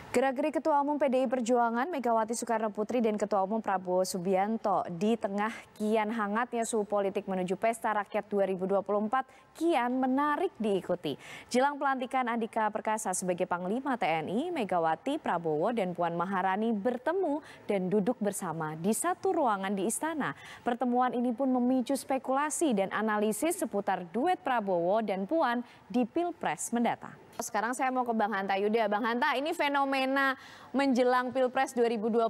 Gerak-gerik Ketua Umum PDI Perjuangan Megawati Soekarno Putri dan Ketua Umum Prabowo Subianto di tengah kian hangatnya suhu politik menuju Pesta Rakyat 2024 kian menarik diikuti. Jelang pelantikan Andika Perkasa sebagai Panglima TNI, Megawati, Prabowo, dan Puan Maharani bertemu dan duduk bersama di satu ruangan di istana. Pertemuan ini pun memicu spekulasi dan analisis seputar duet Prabowo dan Puan di Pilpres mendatang. Sekarang saya mau ke Bang Hanta Yuda. Bang Hanta, ini fenomena menjelang Pilpres 2024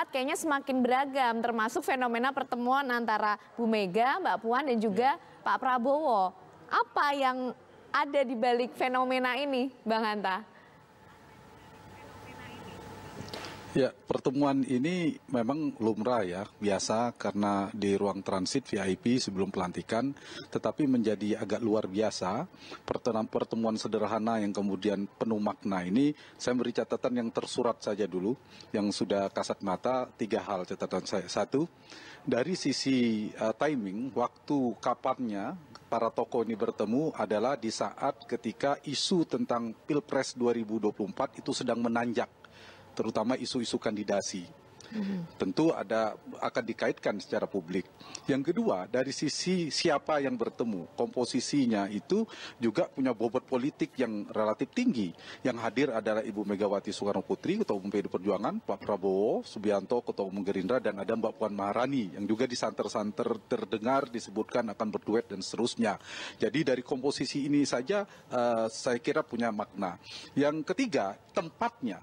kayaknya semakin beragam, termasuk fenomena pertemuan antara Bu Mega, Mbak Puan, dan juga Pak Prabowo. Apa yang ada di balik fenomena ini, Bang Hanta? Ya, pertemuan ini memang lumrah ya, biasa karena di ruang transit VIP sebelum pelantikan, tetapi menjadi agak luar biasa. Pertemuan sederhana yang kemudian penuh makna ini, saya beri catatan yang tersurat saja dulu, yang sudah kasat mata, 3 hal catatan saya. 1, dari sisi timing, waktu kapannya para tokoh ini bertemu adalah di saat ketika isu tentang Pilpres 2024 itu sedang menanjak, terutama isu-isu kandidasi. Tentu akan dikaitkan secara publik. Yang kedua, dari sisi siapa yang bertemu, komposisinya itu juga punya bobot politik yang relatif tinggi. Yang hadir adalah Ibu Megawati Soekarno Putri, Ketua Umum PDI Perjuangan, Pak Prabowo Subianto, Ketua Umum Gerindra, dan ada Mbak Puan Maharani yang juga disanter-santer terdengar disebutkan akan berduet dan seterusnya. Jadi dari komposisi ini saja saya kira punya makna. Yang ketiga, tempatnya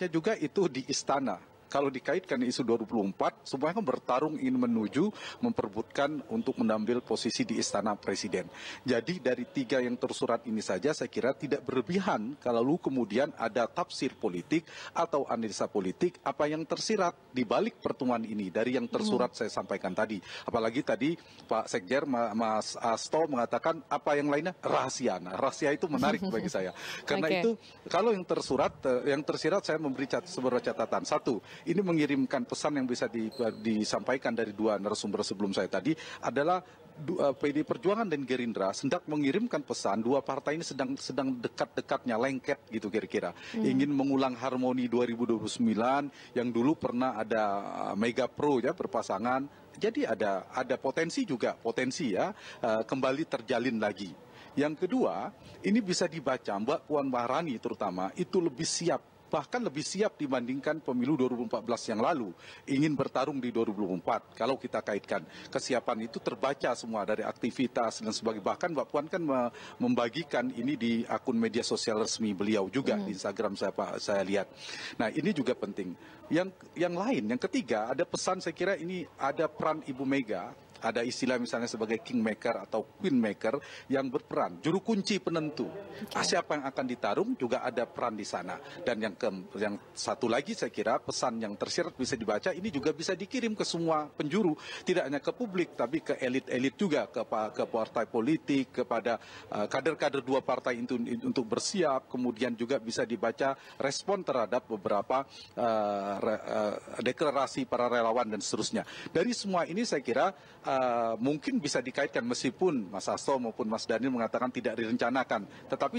juga itu di istana. Kalau dikaitkan isu 2024, semuanya kan bertarung ingin menuju memperebutkan untuk mengambil posisi di istana presiden. Jadi dari 3 yang tersurat ini saja saya kira tidak berlebihan kalau kemudian ada tafsir politik atau analisa politik apa yang tersirat di balik pertemuan ini dari yang tersurat saya sampaikan tadi. Apalagi tadi Pak Sekjer, Mas Asto mengatakan apa yang lainnya rahasia. Nah, rahasia itu menarik bagi saya. Karena itu kalau yang tersirat saya memberi sebuah catatan. 1, ini mengirimkan pesan yang bisa disampaikan dari 2 narasumber sebelum saya tadi adalah PDI Perjuangan dan Gerindra sedang mengirimkan pesan 2 partai ini sedang dekat-dekatnya, lengket gitu kira-kira. Ingin mengulang harmoni 2029 yang dulu pernah ada Mega Pro ya berpasangan. Jadi ada potensi ya kembali terjalin lagi. Yang kedua, ini bisa dibaca Mbak Puan Maharani terutama itu lebih siap, bahkan lebih siap dibandingkan pemilu 2014 yang lalu, ingin bertarung di 2024. Kalau kita kaitkan, kesiapan itu terbaca semua dari aktivitas dan sebagainya. Bahkan Mbak Puan kan membagikan ini di akun media sosial resmi beliau juga, di Instagram saya lihat. Nah, ini juga penting. Yang lain, yang ketiga, ada pesan saya kira ini ada peran Ibu Mega. Ada istilah misalnya sebagai kingmaker atau queenmaker yang berperan, juru kunci penentu. Siapa yang akan ditarung juga ada peran di sana. Dan yang satu lagi saya kira pesan yang tersirat bisa dibaca ini juga bisa dikirim ke semua penjuru, tidak hanya ke publik tapi ke elit-elit juga, ke partai politik, kepada kader-kader 2 partai itu untuk bersiap. Kemudian juga bisa dibaca respon terhadap beberapa deklarasi para relawan dan seterusnya. Dari semua ini saya kira mungkin bisa dikaitkan meskipun Mas Hasto maupun Mas Daniel mengatakan tidak direncanakan, tetapi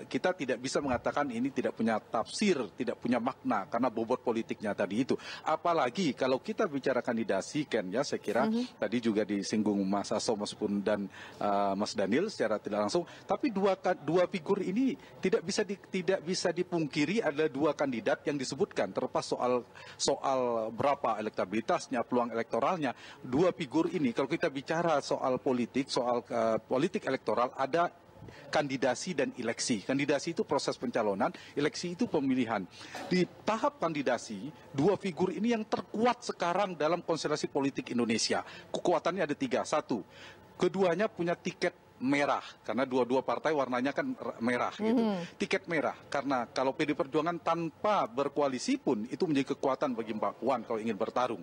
kita tidak bisa mengatakan ini tidak punya tafsir, tidak punya makna karena bobot politiknya tadi itu. Apalagi kalau kita bicara kandidasi kan ya, saya kira tadi juga disinggung Mas Hasto maupun dan Mas Daniel secara tidak langsung, tapi dua figur ini tidak bisa dipungkiri ada 2 kandidat yang disebutkan, terlepas soal berapa elektabilitasnya, peluang elektoralnya. 2 figur ini kalau kita bicara soal politik elektoral ada kandidasi dan eleksi. Kandidasi itu proses pencalonan, eleksi itu pemilihan. Di tahap kandidasi, 2 figur ini yang terkuat sekarang dalam konstelasi politik Indonesia. Kekuatannya ada 3. 1, keduanya punya tiket merah karena 2 partai warnanya kan merah gitu. Tiket merah karena kalau PDI Perjuangan tanpa berkoalisi pun itu menjadi kekuatan bagi Mbak Puan kalau ingin bertarung.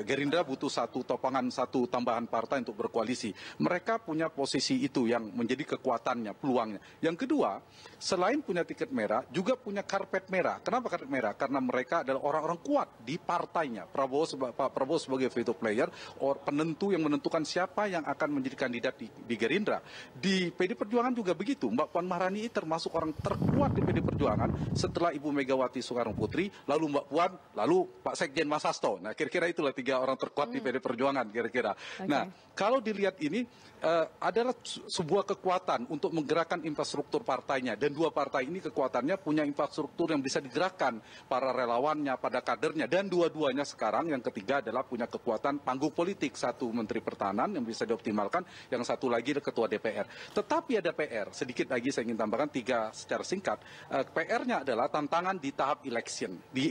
Gerindra butuh 1 topangan, 1 tambahan partai untuk berkoalisi. Mereka punya posisi itu yang menjadi kekuatannya, peluangnya. Yang kedua, selain punya tiket merah juga punya karpet merah. Kenapa karpet merah? Karena mereka adalah orang-orang kuat di partainya. Pak Prabowo sebagai veto player, penentu yang menentukan siapa yang akan menjadi kandidat di Gerindra. Di PD Perjuangan juga begitu. Mbak Puan Maharani termasuk orang terkuat di PD Perjuangan setelah Ibu Megawati Soekarno Putri, lalu Mbak Puan, lalu Pak Sekjen Mas Hasto. Nah, kira-kira itulah 3 orang terkuat di PD Perjuangan kira-kira. Nah, kalau dilihat ini adalah sebuah kekuatan untuk menggerakkan infrastruktur partainya, dan 2 partai ini kekuatannya punya infrastruktur yang bisa digerakkan para relawannya, pada kadernya, dan dua-duanya sekarang yang ketiga adalah punya kekuatan panggung politik. Satu Menteri Pertahanan yang bisa dioptimalkan, yang satu lagi adalah Ketua DPR. Tetapi ada PR, sedikit lagi saya ingin tambahkan 3 secara singkat. PR-nya adalah tantangan di tahap di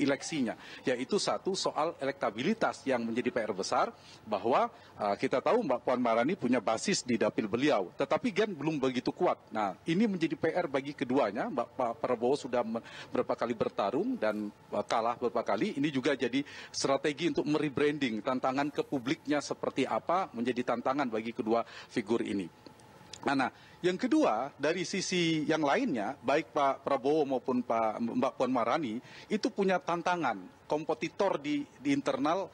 eleksinya, yaitu satu soal elektabilitas yang menjadi PR besar, bahwa kita tahu Mbak Puan Maharani punya basis di dapil beliau, tetapi kan belum begitu kuat. Nah, ini menjadi PR bagi keduanya. Pak Prabowo sudah beberapa kali bertarung dan kalah beberapa kali. Ini juga jadi strategi untuk merebranding, tantangan ke publiknya seperti apa menjadi tantangan bagi kedua figur ini. Nah, yang kedua, dari sisi yang lainnya, baik Pak Prabowo maupun Mbak Puan Maharani itu punya tantangan kompetitor di internal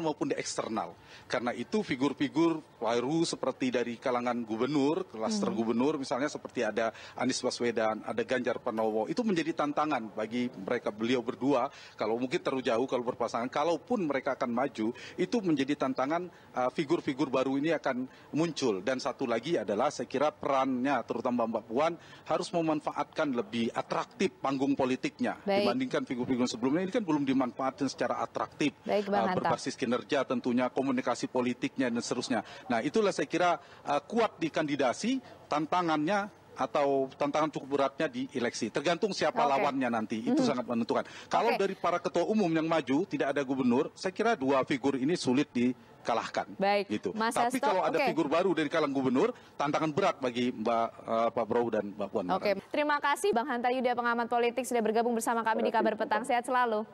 maupun di eksternal. Karena itu figur-figur baru seperti dari kalangan gubernur, klaster gubernur misalnya seperti ada Anies Baswedan, ada Ganjar Pranowo, itu menjadi tantangan bagi mereka beliau berdua. Kalau mungkin terlalu jauh kalau berpasangan, kalaupun mereka akan maju, itu menjadi tantangan. Figur-figur baru ini akan muncul. Dan satu lagi adalah saya kira perannya, terutama Mbak Puan, harus memanfaatkan lebih atraktif panggung politiknya. Dibandingkan figur-figur sebelumnya. Ini kan belum dimanfaatkan secara atraktif, berbasis kinerja tentunya, komunikasi politiknya dan seterusnya. Nah, itulah saya kira kuat di kandidasi, tantangannya atau tantangan cukup beratnya di eleksi. Tergantung siapa lawannya nanti, itu sangat menentukan. Kalau dari para ketua umum yang maju, tidak ada gubernur, saya kira 2 figur ini sulit dikalahkan. Gitu. Tapi kalau ada figur baru dari kalangan gubernur, tantangan berat bagi Pak Prabowo dan Mbak Puan. Terima kasih Bang Hanta Yuda, pengamat politik, sudah bergabung bersama kami di Kabar Petang. Sehat selalu.